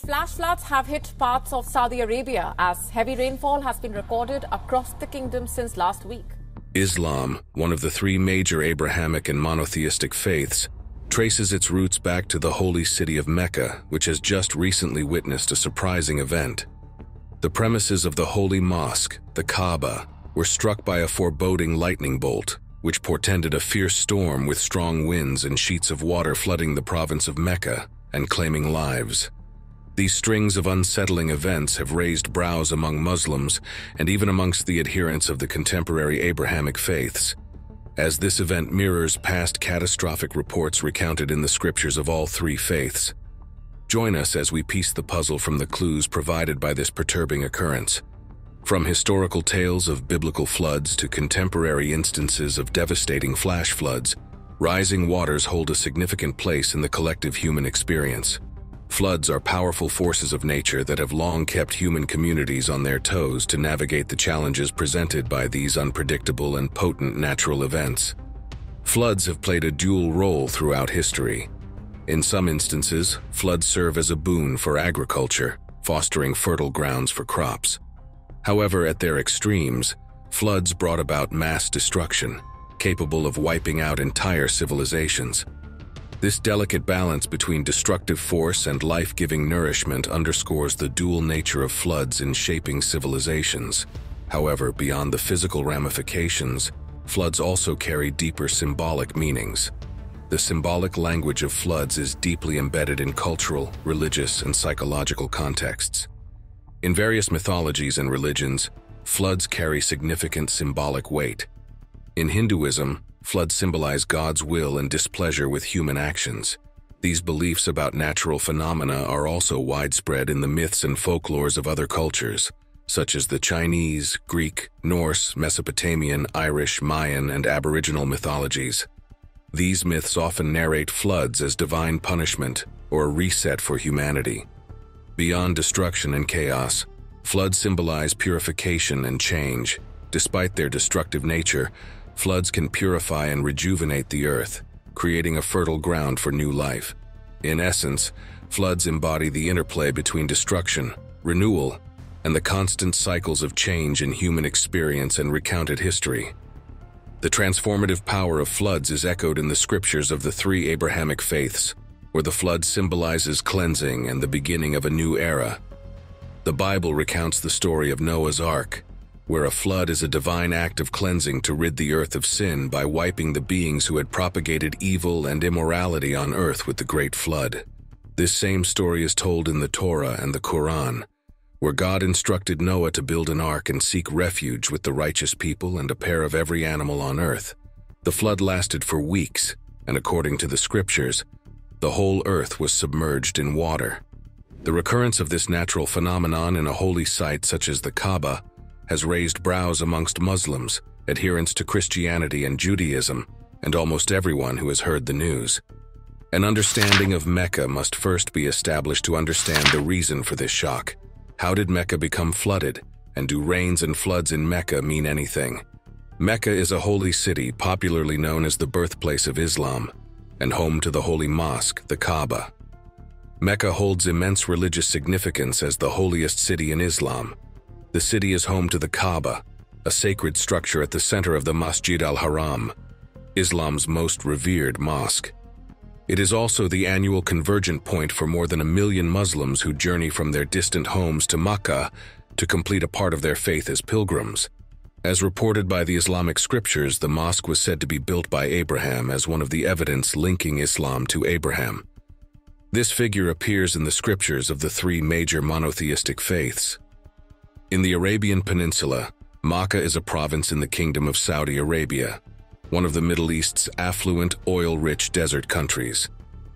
Flash floods have hit parts of Saudi Arabia as heavy rainfall has been recorded across the kingdom since last week. Islam, one of the three major Abrahamic and monotheistic faiths, traces its roots back to the holy city of Mecca, which has just recently witnessed a surprising event. The premises of the Holy Mosque, the Kaaba, were struck by a foreboding lightning bolt, which portended a fierce storm with strong winds and sheets of water flooding the province of Mecca and claiming lives. These strings of unsettling events have raised brows among Muslims and even amongst the adherents of the contemporary Abrahamic faiths, as this event mirrors past catastrophic reports recounted in the scriptures of all three faiths. Join us as we piece the puzzle from the clues provided by this perturbing occurrence. From historical tales of biblical floods to contemporary instances of devastating flash floods, rising waters hold a significant place in the collective human experience. Floods are powerful forces of nature that have long kept human communities on their toes to navigate the challenges presented by these unpredictable and potent natural events. Floods have played a dual role throughout history. In some instances, floods serve as a boon for agriculture, fostering fertile grounds for crops. However, at their extremes, floods brought about mass destruction, capable of wiping out entire civilizations. This delicate balance between destructive force and life-giving nourishment underscores the dual nature of floods in shaping civilizations. However, beyond the physical ramifications, floods also carry deeper symbolic meanings. The symbolic language of floods is deeply embedded in cultural, religious, and psychological contexts. In various mythologies and religions, floods carry significant symbolic weight. In Hinduism, floods symbolize God's will and displeasure with human actions. These beliefs about natural phenomena are also widespread in the myths and folklores of other cultures, such as the Chinese, Greek, Norse, Mesopotamian, Irish, Mayan, and Aboriginal mythologies. These myths often narrate floods as divine punishment or a reset for humanity. Beyond destruction and chaos, floods symbolize purification and change. Despite their destructive nature, floods can purify and rejuvenate the earth, creating a fertile ground for new life. In essence, floods embody the interplay between destruction, renewal, and the constant cycles of change in human experience and recounted history. The transformative power of floods is echoed in the scriptures of the three Abrahamic faiths, where the flood symbolizes cleansing and the beginning of a new era. The Bible recounts the story of Noah's Ark, where a flood is a divine act of cleansing to rid the earth of sin by wiping the beings who had propagated evil and immorality on earth with the great flood. This same story is told in the Torah and the Quran, where God instructed Noah to build an ark and seek refuge with the righteous people and a pair of every animal on earth. The flood lasted for weeks, and according to the scriptures, the whole earth was submerged in water. The recurrence of this natural phenomenon in a holy site such as the Kaaba has raised brows amongst Muslims, adherents to Christianity and Judaism, and almost everyone who has heard the news. An understanding of Mecca must first be established to understand the reason for this shock. How did Mecca become flooded, and do rains and floods in Mecca mean anything? Mecca is a holy city popularly known as the birthplace of Islam, and home to the Holy Mosque, the Kaaba. Mecca holds immense religious significance as the holiest city in Islam. The city is home to the Kaaba, a sacred structure at the center of the Masjid al-Haram, Islam's most revered mosque. It is also the annual convergent point for more than 1 million Muslims who journey from their distant homes to Mecca to complete a part of their faith as pilgrims. As reported by the Islamic scriptures, the mosque was said to be built by Abraham as one of the evidence linking Islam to Abraham. This figure appears in the scriptures of the three major monotheistic faiths. In the Arabian Peninsula, Mecca is a province in the Kingdom of Saudi Arabia, one of the Middle East's affluent, oil-rich desert countries.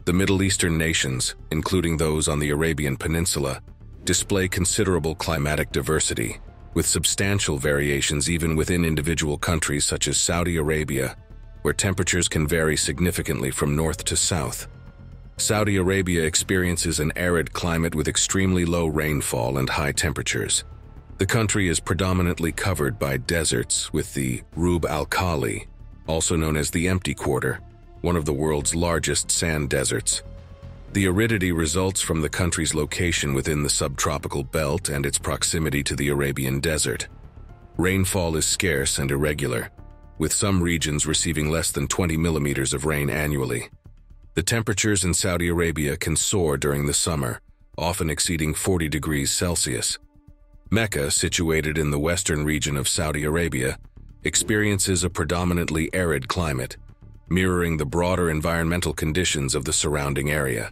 The Middle Eastern nations, including those on the Arabian Peninsula, display considerable climatic diversity, with substantial variations even within individual countries such as Saudi Arabia, where temperatures can vary significantly from north to south. Saudi Arabia experiences an arid climate with extremely low rainfall and high temperatures. The country is predominantly covered by deserts, with the Rub al-Khali, also known as the Empty Quarter, one of the world's largest sand deserts. The aridity results from the country's location within the subtropical belt and its proximity to the Arabian Desert. Rainfall is scarce and irregular, with some regions receiving less than 20 millimeters of rain annually. The temperatures in Saudi Arabia can soar during the summer, often exceeding 40 degrees Celsius. Mecca, situated in the western region of Saudi Arabia, experiences a predominantly arid climate, mirroring the broader environmental conditions of the surrounding area.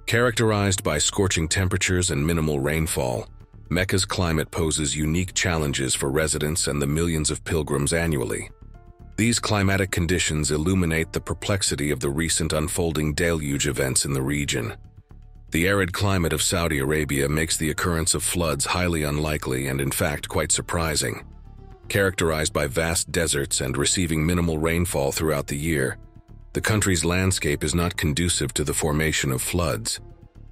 Characterized by scorching temperatures and minimal rainfall, Mecca's climate poses unique challenges for residents and the millions of pilgrims annually. These climatic conditions illuminate the perplexity of the recent unfolding deluge events in the region. The arid climate of Saudi Arabia makes the occurrence of floods highly unlikely and, in fact, quite surprising. Characterized by vast deserts and receiving minimal rainfall throughout the year, the country's landscape is not conducive to the formation of floods.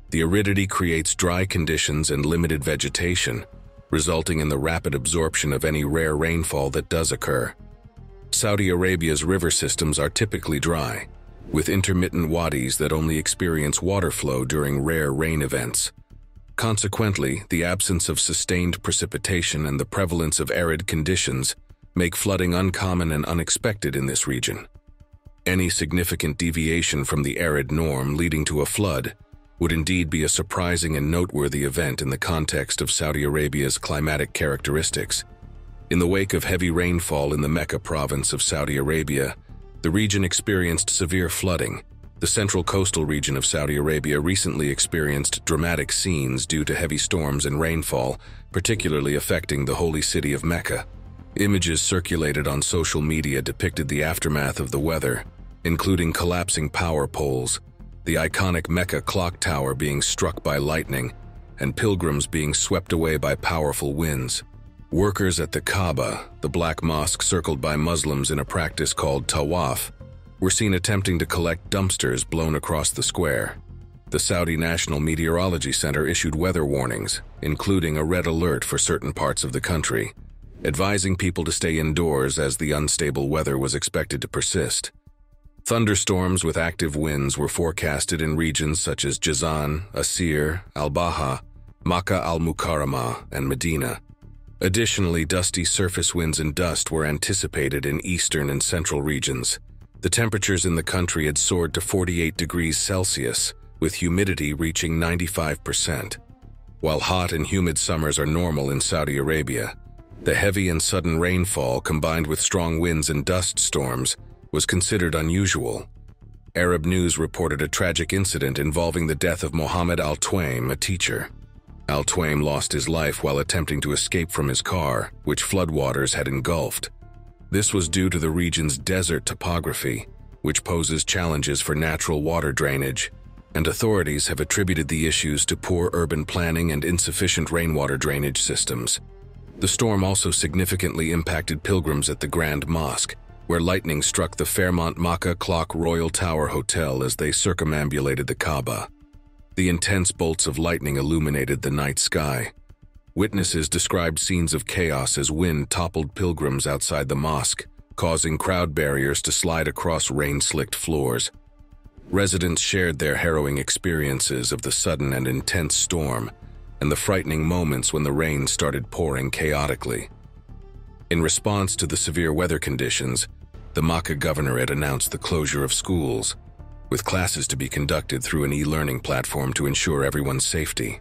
The aridity creates dry conditions and limited vegetation, resulting in the rapid absorption of any rare rainfall that does occur. Saudi Arabia's river systems are typically dry, with intermittent wadis that only experience water flow during rare rain events. Consequently, the absence of sustained precipitation and the prevalence of arid conditions make flooding uncommon and unexpected in this region. Any significant deviation from the arid norm leading to a flood would indeed be a surprising and noteworthy event in the context of Saudi Arabia's climatic characteristics. In the wake of heavy rainfall in the Mecca province of Saudi Arabia, the region experienced severe flooding. The central coastal region of Saudi Arabia recently experienced dramatic scenes due to heavy storms and rainfall, particularly affecting the holy city of Mecca. Images circulated on social media depicted the aftermath of the weather, including collapsing power poles, the iconic Mecca clock tower being struck by lightning, and pilgrims being swept away by powerful winds. Workers at the Kaaba, the black mosque circled by Muslims in a practice called tawaf, were seen attempting to collect dumpsters blown across the square. The Saudi National Meteorology Center issued weather warnings, including a red alert for certain parts of the country, advising people to stay indoors as the unstable weather was expected to persist. Thunderstorms with active winds were forecasted in regions such as Jazan, Asir, Al-Baha, Makkah al-Mukarramah, and Medina. Additionally, dusty surface winds and dust were anticipated in eastern and central regions. The temperatures in the country had soared to 48 degrees Celsius, with humidity reaching 95%. While hot and humid summers are normal in Saudi Arabia, the heavy and sudden rainfall combined with strong winds and dust storms was considered unusual. Arab News reported a tragic incident involving the death of Mohammed Al-Twaim, a teacher. Al-Twaim lost his life while attempting to escape from his car, which floodwaters had engulfed. This was due to the region's desert topography, which poses challenges for natural water drainage, and authorities have attributed the issues to poor urban planning and insufficient rainwater drainage systems. The storm also significantly impacted pilgrims at the Grand Mosque, where lightning struck the Fairmont Makkah Clock Royal Tower Hotel as they circumambulated the Kaaba. The intense bolts of lightning illuminated the night sky. Witnesses described scenes of chaos as wind toppled pilgrims outside the mosque, causing crowd barriers to slide across rain-slicked floors. Residents shared their harrowing experiences of the sudden and intense storm, and the frightening moments when the rain started pouring chaotically. In response to the severe weather conditions, the Makkah governorate announced the closure of schools, with classes to be conducted through an e-learning platform to ensure everyone's safety.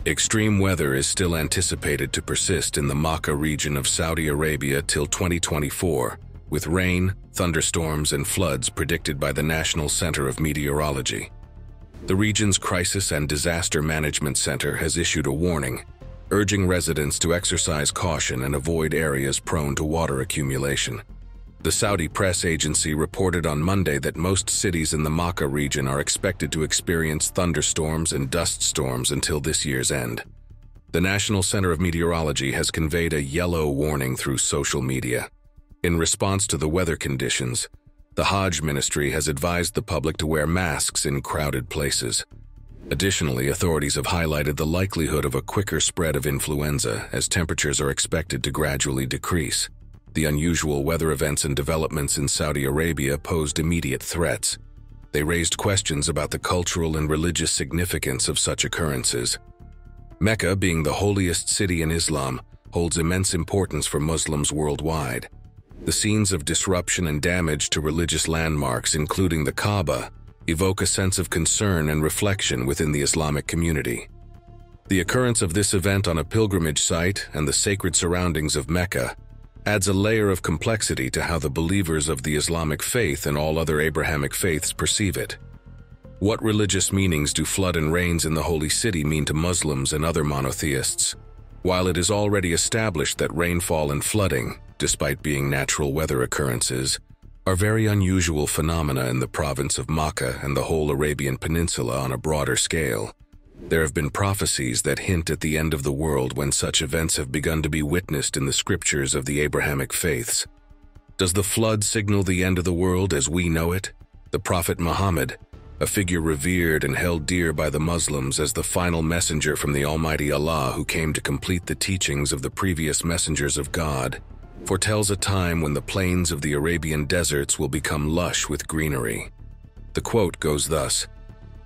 Extreme weather is still anticipated to persist in the Makkah region of Saudi Arabia till 2024, with rain, thunderstorms, and floods predicted by the National Center of Meteorology. The region's Crisis and Disaster Management Center has issued a warning, urging residents to exercise caution and avoid areas prone to water accumulation. The Saudi press agency reported on Monday that most cities in the Makkah region are expected to experience thunderstorms and dust storms until this year's end. The National Center of Meteorology has conveyed a yellow warning through social media. In response to the weather conditions, the Hajj Ministry has advised the public to wear masks in crowded places. Additionally, authorities have highlighted the likelihood of a quicker spread of influenza as temperatures are expected to gradually decrease. The unusual weather events and developments in Saudi Arabia posed immediate threats. They raised questions about the cultural and religious significance of such occurrences. Mecca, being the holiest city in Islam, holds immense importance for Muslims worldwide. The scenes of disruption and damage to religious landmarks, including the Kaaba, evoke a sense of concern and reflection within the Islamic community. The occurrence of this event on a pilgrimage site and the sacred surroundings of Mecca adds a layer of complexity to how the believers of the Islamic faith and all other Abrahamic faiths perceive it. What religious meanings do flood and rains in the holy city mean to Muslims and other monotheists? While it is already established that rainfall and flooding, despite being natural weather occurrences, are very unusual phenomena in the province of Mecca and the whole Arabian Peninsula on a broader scale, there have been prophecies that hint at the end of the world when such events have begun to be witnessed in the scriptures of the Abrahamic faiths. Does the flood signal the end of the world as we know it? The Prophet Muhammad, a figure revered and held dear by the Muslims as the final messenger from the Almighty Allah who came to complete the teachings of the previous messengers of God, foretells a time when the plains of the Arabian deserts will become lush with greenery. The quote goes thus: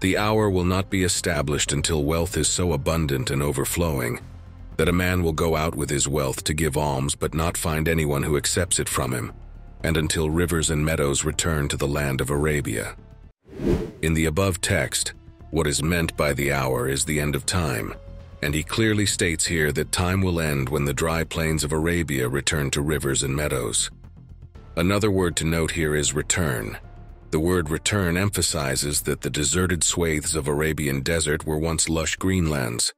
"The hour will not be established until wealth is so abundant and overflowing that a man will go out with his wealth to give alms but not find anyone who accepts it from him, and until rivers and meadows return to the land of Arabia." In the above text, what is meant by the hour is the end of time, and he clearly states here that time will end when the dry plains of Arabia return to rivers and meadows. Another word to note here is return. The word return emphasizes that the deserted swathes of Arabian desert were once lush greenlands.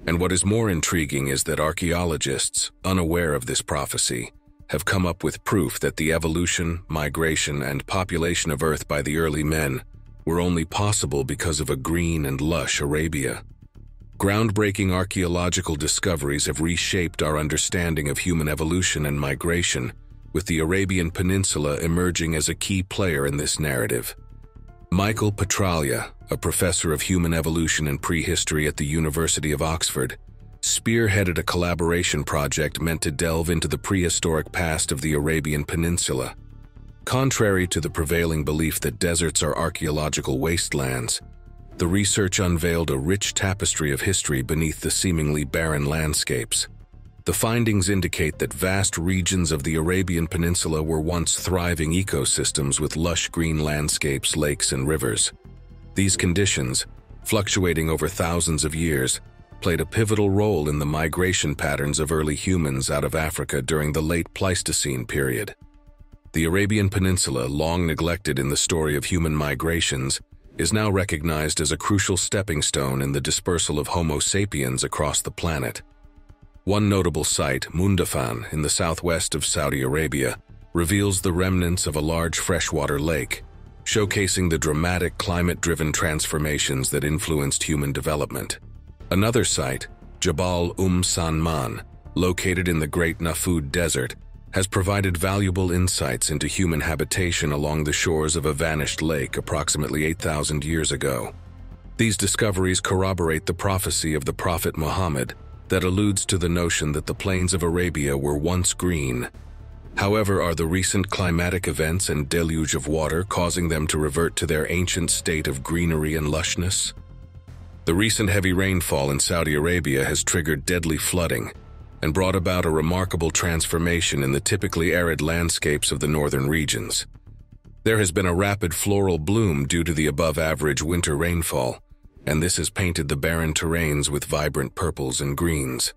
And what is more intriguing is that archaeologists, unaware of this prophecy, have come up with proof that the evolution, migration, and population of Earth by the early men were only possible because of a green and lush Arabia. Groundbreaking archaeological discoveries have reshaped our understanding of human evolution and migration, with the Arabian Peninsula emerging as a key player in this narrative. Michael Petralia, a professor of human evolution and prehistory at the University of Oxford, spearheaded a collaboration project meant to delve into the prehistoric past of the Arabian Peninsula. Contrary to the prevailing belief that deserts are archaeological wastelands, the research unveiled a rich tapestry of history beneath the seemingly barren landscapes. The findings indicate that vast regions of the Arabian Peninsula were once thriving ecosystems with lush green landscapes, lakes, and rivers. These conditions, fluctuating over thousands of years, played a pivotal role in the migration patterns of early humans out of Africa during the late Pleistocene period. The Arabian Peninsula, long neglected in the story of human migrations, is now recognized as a crucial stepping stone in the dispersal of Homo sapiens across the planet. One notable site, Mundafan, in the southwest of Saudi Arabia, reveals the remnants of a large freshwater lake, showcasing the dramatic climate-driven transformations that influenced human development. Another site, Jabal Sanman, located in the Great Nafud Desert, has provided valuable insights into human habitation along the shores of a vanished lake approximately 8,000 years ago. These discoveries corroborate the prophecy of the Prophet Muhammad that alludes to the notion that the plains of Arabia were once green. However, are the recent climatic events and deluge of water causing them to revert to their ancient state of greenery and lushness? The recent heavy rainfall in Saudi Arabia has triggered deadly flooding and brought about a remarkable transformation in the typically arid landscapes of the northern regions. There has been a rapid floral bloom due to the above-average winter rainfall, and this has painted the barren terrains with vibrant purples and greens.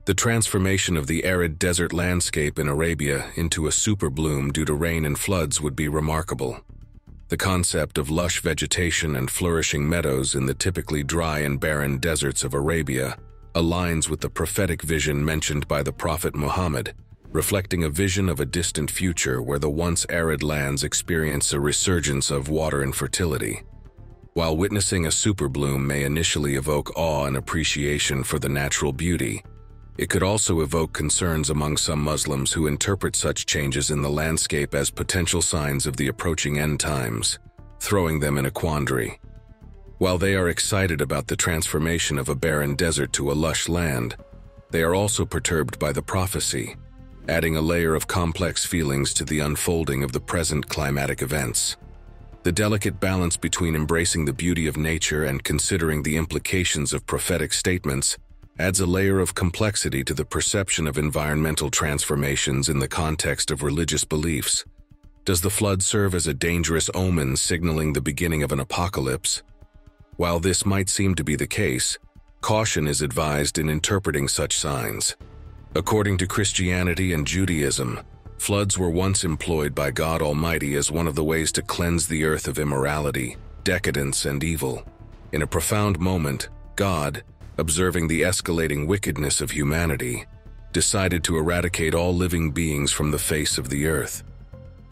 The transformation of the arid desert landscape in Arabia into a super bloom due to rain and floods would be remarkable. The concept of lush vegetation and flourishing meadows in the typically dry and barren deserts of Arabia aligns with the prophetic vision mentioned by the Prophet Muhammad, reflecting a vision of a distant future where the once arid lands experience a resurgence of water and fertility. While witnessing a super bloom may initially evoke awe and appreciation for the natural beauty, it could also evoke concerns among some Muslims who interpret such changes in the landscape as potential signs of the approaching end times, throwing them in a quandary. While they are excited about the transformation of a barren desert to a lush land, they are also perturbed by the prophecy, adding a layer of complex feelings to the unfolding of the present climatic events. The delicate balance between embracing the beauty of nature and considering the implications of prophetic statements adds a layer of complexity to the perception of environmental transformations in the context of religious beliefs. Does the flood serve as a dangerous omen signaling the beginning of an apocalypse? While this might seem to be the case, caution is advised in interpreting such signs. According to Christianity and Judaism, floods were once employed by God Almighty as one of the ways to cleanse the earth of immorality, decadence, and evil. In a profound moment, God, observing the escalating wickedness of humanity, decided to eradicate all living beings from the face of the earth.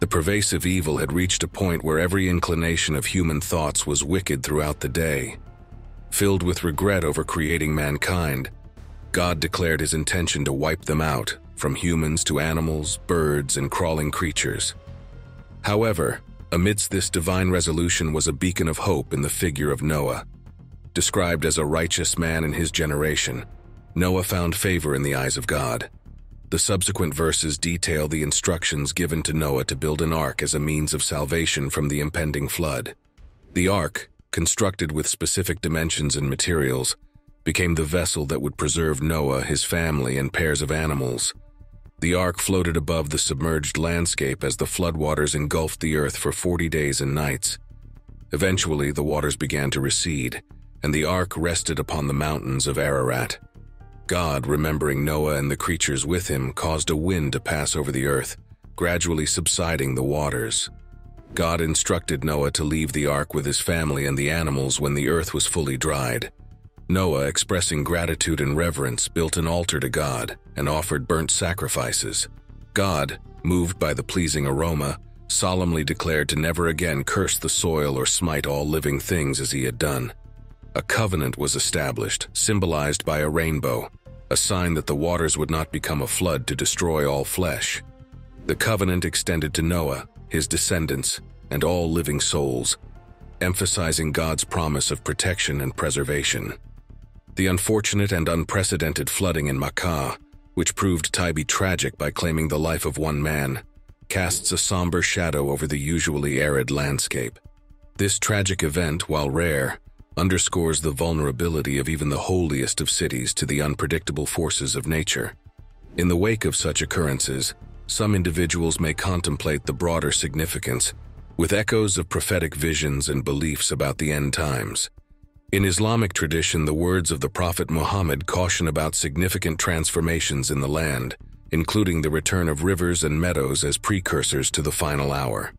The pervasive evil had reached a point where every inclination of human thoughts was wicked throughout the day. Filled with regret over creating mankind, God declared his intention to wipe them out, from humans to animals, birds, and crawling creatures. However, amidst this divine resolution was a beacon of hope in the figure of Noah. Described as a righteous man in his generation, Noah found favor in the eyes of God. The subsequent verses detail the instructions given to Noah to build an ark as a means of salvation from the impending flood. The ark, constructed with specific dimensions and materials, became the vessel that would preserve Noah, his family, and pairs of animals. The ark floated above the submerged landscape as the floodwaters engulfed the earth for 40 days and nights. Eventually, the waters began to recede, and the ark rested upon the mountains of Ararat. God, remembering Noah and the creatures with him, caused a wind to pass over the earth, gradually subsiding the waters. God instructed Noah to leave the ark with his family and the animals when the earth was fully dried. Noah, expressing gratitude and reverence, built an altar to God and offered burnt sacrifices. God, moved by the pleasing aroma, solemnly declared to never again curse the soil or smite all living things as he had done. A covenant was established, symbolized by a rainbow, a sign that the waters would not become a flood to destroy all flesh. The covenant extended to Noah, his descendants, and all living souls, emphasizing God's promise of protection and preservation. The unfortunate and unprecedented flooding in Mecca, which proved to be tragic by claiming the life of one man, casts a somber shadow over the usually arid landscape. This tragic event, while rare, underscores the vulnerability of even the holiest of cities to the unpredictable forces of nature. In the wake of such occurrences, some individuals may contemplate the broader significance, with echoes of prophetic visions and beliefs about the end times. In Islamic tradition, the words of the Prophet Muhammad caution about significant transformations in the land, including the return of rivers and meadows as precursors to the final hour.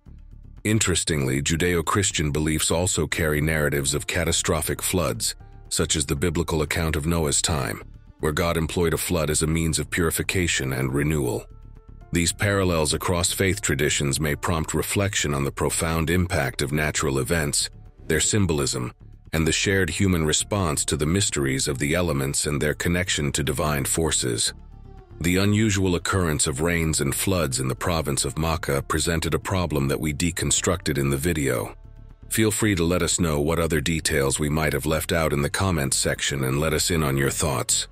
Interestingly, Judeo-Christian beliefs also carry narratives of catastrophic floods, such as the biblical account of Noah's time, where God employed a flood as a means of purification and renewal. These parallels across faith traditions may prompt reflection on the profound impact of natural events, their symbolism, and the shared human response to the mysteries of the elements and their connection to divine forces. The unusual occurrence of rains and floods in the province of Mecca presented a problem that we deconstructed in the video. Feel free to let us know what other details we might have left out in the comments section and let us in on your thoughts.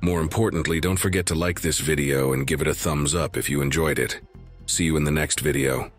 More importantly, don't forget to like this video and give it a thumbs up if you enjoyed it. See you in the next video.